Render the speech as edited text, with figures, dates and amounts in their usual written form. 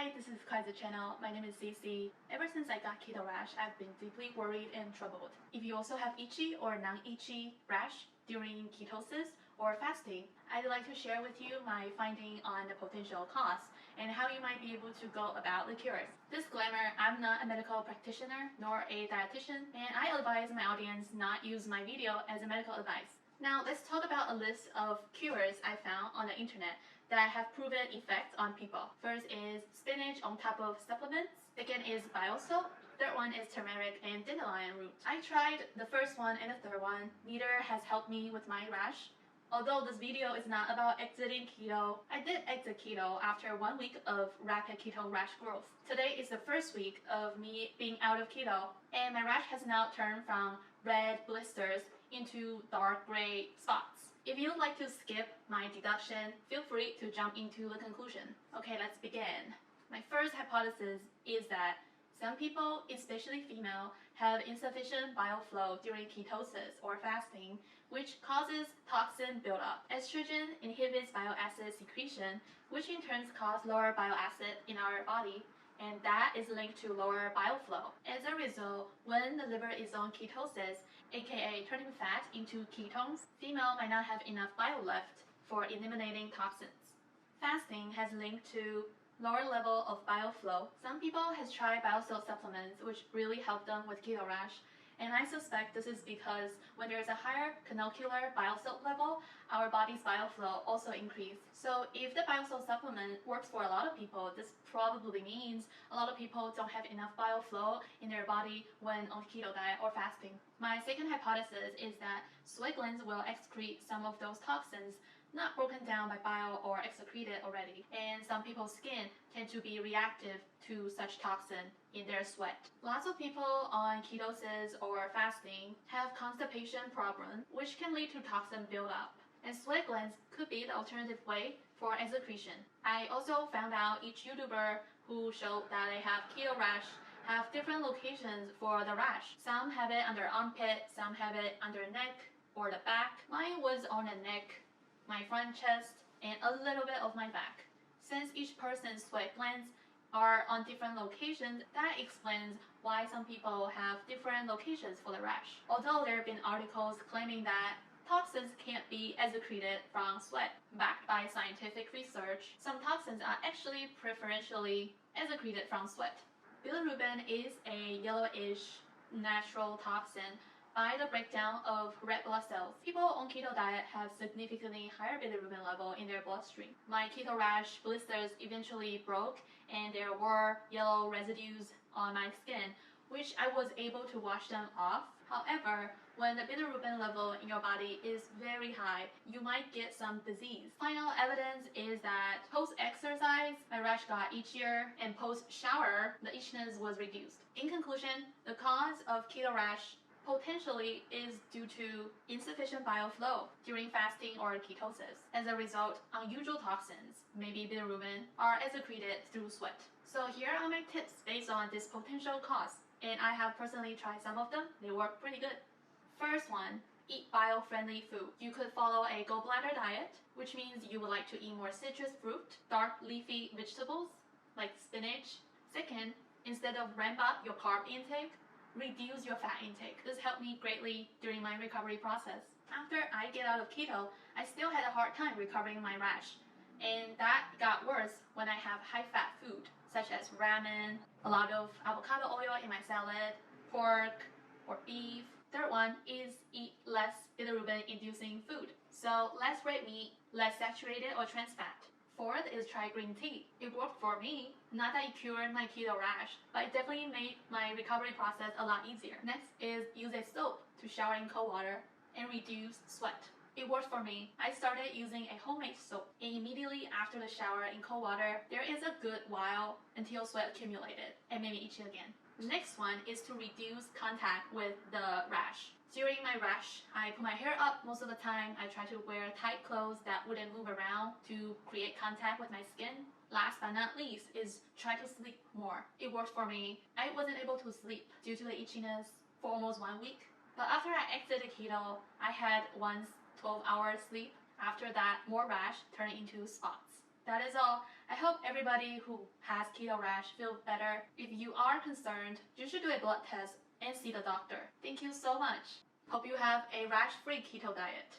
Hi, this is Kaiser channel. My name is Cece. Ever since I got keto rash, I've been deeply worried and troubled. If you also have itchy or non-itchy rash during ketosis or fasting, I'd like to share with you my finding on the potential cause and how you might be able to go about the cures. Disclaimer, I'm not a medical practitioner nor a dietitian, and I advise my audience not use my video as a medical advice. Now let's talk about a list of cures I found on the internet that have proven effects on people. First is spinach on top of supplements. Second is biosalt. Third one is turmeric and dandelion root. I tried the first one and the third one. Neither has helped me with my rash. Although this video is not about exiting keto, I did exit keto after 1 week of rapid keto rash growth. Today is the first week of me being out of keto, and my rash has now turned from red blisters into dark gray spots. If you'd like to skip my deduction, feel free to jump into the conclusion. Okay, let's begin. My first hypothesis is that some people, especially female, have insufficient bile flow during ketosis or fasting, which causes toxin buildup. Estrogen inhibits bile acid secretion, which in turn causes lower bile acid in our body, and that is linked to lower bile flow. As a result, when the liver is on ketosis, aka turning fat into ketones, female might not have enough bile left for eliminating toxins. Fasting has linked to lower level of bile flow. Some people has tried biosalt supplements which really help them with keto rash, and I suspect this is because when there's a higher canocular biosalt level, our body's bile flow also increases. So if the biosalt supplement works for a lot of people, this probably means a lot of people don't have enough bile flow in their body when on keto diet or fasting. My second hypothesis is that sweat glands will excrete some of those toxins not broken down by bile or excreted already, and some people's skin tend to be reactive to such toxin in their sweat. Lots of people on ketosis or fasting have constipation problem, which can lead to toxin buildup, and sweat glands could be the alternative way for excretion. I also found out each YouTuber who showed that they have keto rash have different locations for the rash. Some have it under armpit, some have it under neck or the back. Mine was on the neck, my front chest, and a little bit of my back. Since each person's sweat glands are on different locations, that explains why some people have different locations for the rash. Although there have been articles claiming that toxins can't be excreted from sweat, backed by scientific research, some toxins are actually preferentially excreted from sweat. Bilirubin is a yellowish natural toxin by the breakdown of red blood cells. People on keto diet have significantly higher bilirubin level in their bloodstream. My keto rash blisters eventually broke, and there were yellow residues on my skin, which I was able to wash them off. However, when the bilirubin level in your body is very high, you might get some disease. Final evidence is that post-exercise, my rash got itchier, and post-shower, the itchiness was reduced. In conclusion, the cause of keto rash potentially is due to insufficient bile flow during fasting or ketosis. As a result, unusual toxins, maybe bilirubin, are excreted through sweat. So here are my tips based on this potential cause, and I have personally tried some of them. They work pretty good. First one, eat bio-friendly food. You could follow a gallbladder diet, which means you would like to eat more citrus fruit, dark leafy vegetables like spinach. Second, instead of ramp up your carb intake, reduce your fat intake. This helped me greatly during my recovery process. After I get out of keto, I still had a hard time recovering my rash, and that got worse when I have high-fat food such as ramen, a lot of avocado oil in my salad, pork or beef. Third one is eat less bilirubin-inducing food. So less red meat, less saturated or trans fat. Fourth is try green tea. It worked for me. Not that it cured my keto rash, but it definitely made my recovery process a lot easier. Next is use a soap to shower in cold water and reduce sweat. It worked for me. I started using a homemade soap, and immediately after the shower in cold water, there is a good while until sweat accumulated and made me itchy again. The next one is to reduce contact with the rash. During my rash, I put my hair up most of the time. I try to wear tight clothes that wouldn't move around to create contact with my skin. Last but not least is try to sleep more. It worked for me. I wasn't able to sleep due to the itchiness for almost 1 week. But after I exited keto, I had once 12 hours sleep. After that, more rash turned into spots. That is all. I hope hope everybody who has keto rash feels better. If you are concerned, you should do a blood test and see the doctor. Thank you so much. Hope you have a rash-free keto diet.